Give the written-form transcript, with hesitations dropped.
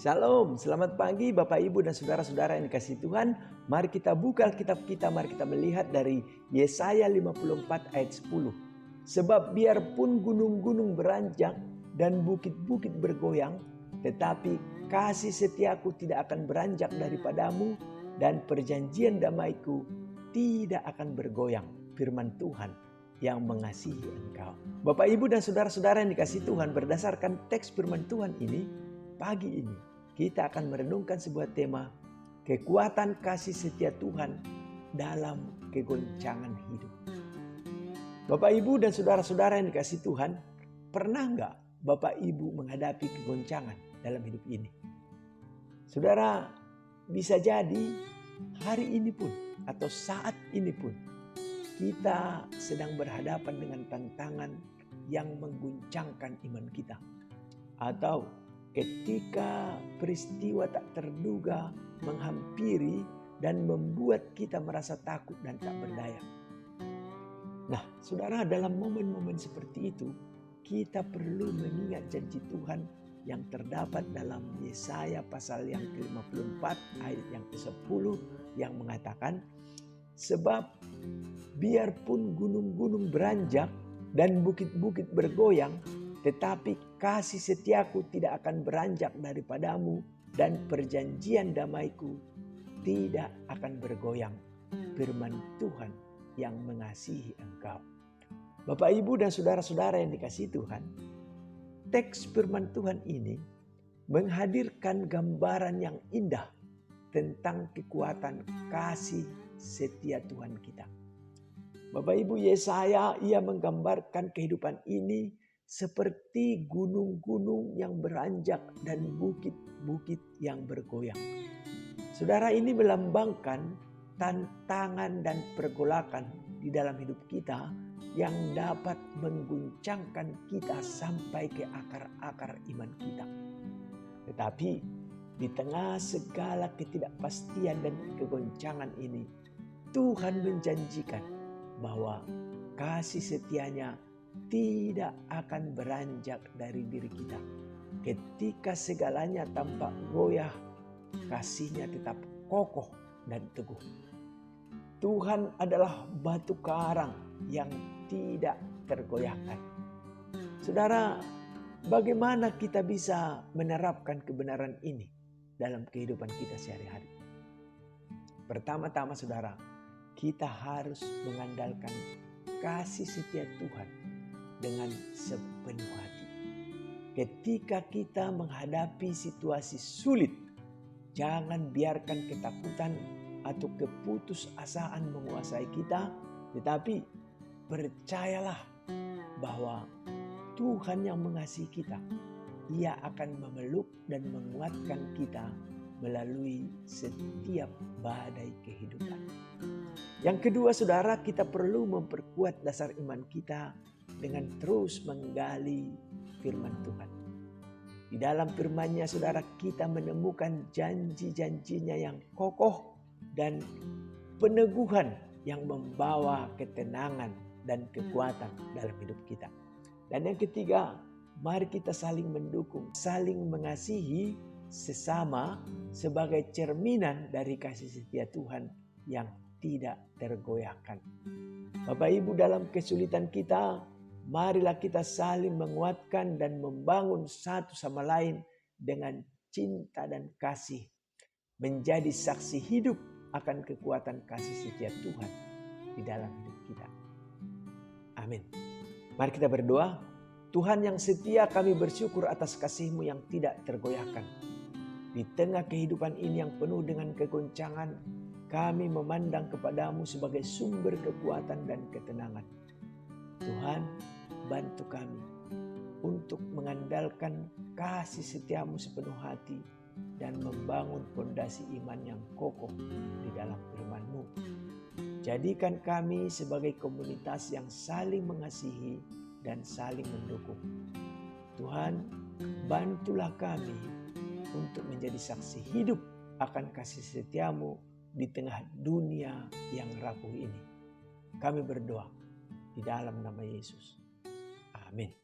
Shalom, selamat pagi Bapak Ibu dan saudara-saudara yang dikasihi Tuhan. Mari kita buka Alkitab kita, mari kita melihat dari Yesaya 54 ayat 10. Sebab biarpun gunung-gunung beranjak dan bukit-bukit bergoyang, tetapi kasih setiaku tidak akan beranjak daripadamu dan perjanjian damaiku tidak akan bergoyang. Firman Tuhan yang mengasihi engkau. Bapak Ibu dan saudara-saudara yang dikasihi Tuhan, berdasarkan teks firman Tuhan ini, pagi ini kita akan merenungkan sebuah tema, kekuatan kasih setia Tuhan dalam kegoncangan hidup. Bapak Ibu dan saudara-saudara yang dikasihi Tuhan, pernah enggak Bapak Ibu menghadapi kegoncangan dalam hidup ini? Saudara, bisa jadi hari ini pun atau saat ini pun kita sedang berhadapan dengan tantangan yang mengguncangkan iman kita. Atau ketika peristiwa tak terduga menghampiri dan membuat kita merasa takut dan tak berdaya. Nah, saudara, dalam momen-momen seperti itu, kita perlu mengingat janji Tuhan yang terdapat dalam Yesaya pasal yang ke-54 ayat yang ke-10 yang mengatakan, sebab biarpun gunung-gunung beranjak dan bukit-bukit bergoyang, tetapi kasih setiaku tidak akan beranjak daripadamu dan perjanjian damaiku tidak akan bergoyang. Firman Tuhan yang mengasihi engkau. Bapak, Ibu dan saudara-saudara yang dikasihi Tuhan, teks firman Tuhan ini menghadirkan gambaran yang indah tentang kekuatan kasih setia Tuhan kita. Bapak Ibu, Yesaya ia menggambarkan kehidupan ini seperti gunung-gunung yang beranjak dan bukit-bukit yang bergoyang. Saudara, ini melambangkan tantangan dan pergolakan di dalam hidup kita yang dapat mengguncangkan kita sampai ke akar-akar iman kita. Tetapi di tengah segala ketidakpastian dan kegoncangan ini, Tuhan menjanjikan bahwa kasih setianya tidak akan beranjak dari diri kita. Ketika segalanya tampak goyah, kasihnya tetap kokoh dan teguh. Tuhan adalah batu karang yang tidak tergoyahkan. Saudara, bagaimana kita bisa menerapkan kebenaran ini dalam kehidupan kita sehari-hari? Pertama-tama saudara, kita harus mengandalkan kasih setia Tuhan dengan sepenuh hati. Ketika kita menghadapi situasi sulit, jangan biarkan ketakutan atau keputusasaan menguasai kita, tetapi percayalah bahwa Tuhan yang mengasihi kita, Ia akan memeluk dan menguatkan kita melalui setiap badai kehidupan. Yang kedua saudara, kita perlu memperkuat dasar iman kita dengan terus menggali firman Tuhan. Di dalam firman-Nya saudara, kita menemukan janji-janjinya yang kokoh dan peneguhan yang membawa ketenangan dan kekuatan dalam hidup kita. Dan yang ketiga, mari kita saling mendukung, saling mengasihi sesama sebagai cerminan dari kasih setia Tuhan yang tidak tergoyahkan. Bapak Ibu, dalam kesulitan kita, marilah kita saling menguatkan dan membangun satu sama lain dengan cinta dan kasih, menjadi saksi hidup akan kekuatan kasih setia Tuhan di dalam hidup kita. Amin. Mari kita berdoa. Tuhan yang setia, kami bersyukur atas kasih-Mu yang tidak tergoyahkan. Di tengah kehidupan ini yang penuh dengan kegoncangan, kami memandang kepada-Mu sebagai sumber kekuatan dan ketenangan. Tuhan, bantu kami untuk mengandalkan kasih setia-Mu sepenuh hati dan membangun fondasi iman yang kokoh di dalam firman-Mu. Jadikan kami sebagai komunitas yang saling mengasihi dan saling mendukung. Tuhan, bantulah kami untuk menjadi saksi hidup akan kasih setia-Mu di tengah dunia yang rapuh ini. Kami berdoa di dalam nama Yesus. Amin.